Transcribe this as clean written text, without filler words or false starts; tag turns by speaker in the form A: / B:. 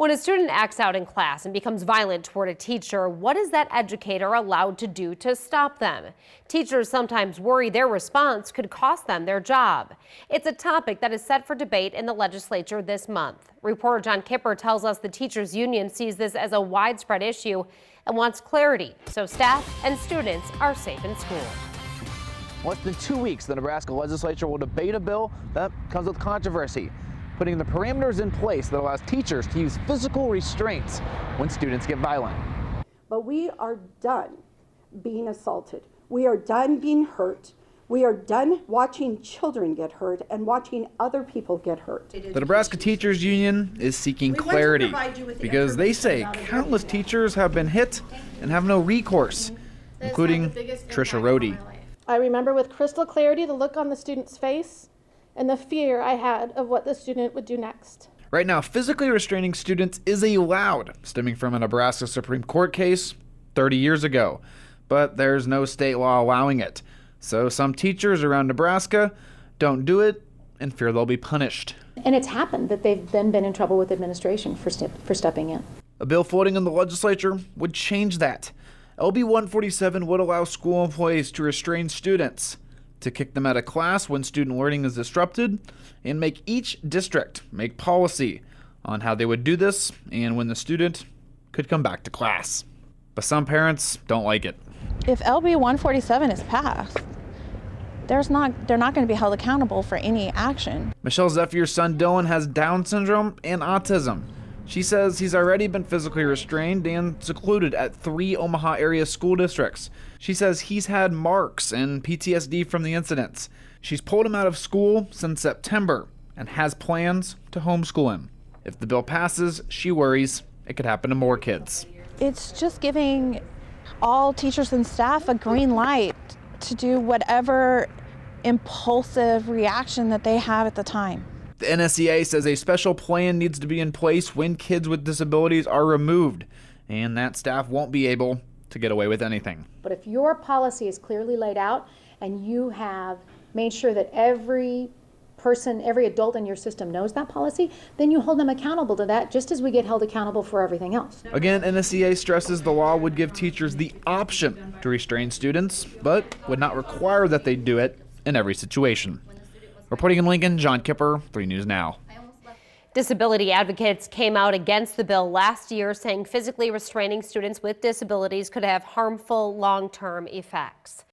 A: When a student acts out in class and becomes violent toward a teacher, what is that educator allowed to do to stop them? Teachers sometimes worry their response could cost them their job. It's a topic that is set for debate in the legislature this month. Reporter John Kipper tells us the teachers union sees this as a widespread issue and wants clarity so staff and students are safe in school.
B: Less than 2 weeks, the Nebraska legislature will debate a bill that comes with controversy, putting the parameters in place that allows teachers to use physical restraints when students get violent.
C: But we are done being assaulted. We are done being hurt. We are done watching children get hurt and watching other people get hurt.
D: The Nebraska Teachers Union is seeking clarity because they say countless teachers have been hit and have no recourse, including Trisha Rohde.
E: I remember with crystal clarity the look on the student's face and the fear I had of what the student would do next.
D: Right now, physically restraining students is allowed, stemming from a Nebraska Supreme Court case 30 years ago. But there's no state law allowing it. So some teachers around Nebraska don't do it and fear they'll be punished.
F: And it's happened that they've then been in trouble with administration for stepping in.
D: A bill floating in the legislature would change that. LB 147 would allow school employees to restrain students, to kick them out of class when student learning is disrupted, and make each district make policy on how they would do this and when the student could come back to class. But some parents don't like it.
E: If LB 147 is passed, they're not going to be held accountable for any action.
D: Michelle Zephyr's son Dylan has Down syndrome and autism. She says he's already been physically restrained and secluded at 3 Omaha area school districts. She says he's had marks and PTSD from the incidents. She's pulled him out of school since September and has plans to homeschool him. If the bill passes, she worries it could happen to more kids.
E: It's just giving all teachers and staff a green light to do whatever impulsive reaction that they have at the time.
D: The NSEA says a special plan needs to be in place when kids with disabilities are removed, and that staff won't be able to get away with anything.
F: But if your policy is clearly laid out and you have made sure that every person, every adult in your system knows that policy, then you hold them accountable to that, just as we get held accountable for everything else.
D: Again, NSEA stresses the law would give teachers the option to restrain students, but would not require that they do it in every situation. Reporting in Lincoln, John Kipper, 3 News Now.
A: Disability advocates came out against the bill last year, saying physically restraining students with disabilities could have harmful long-term effects.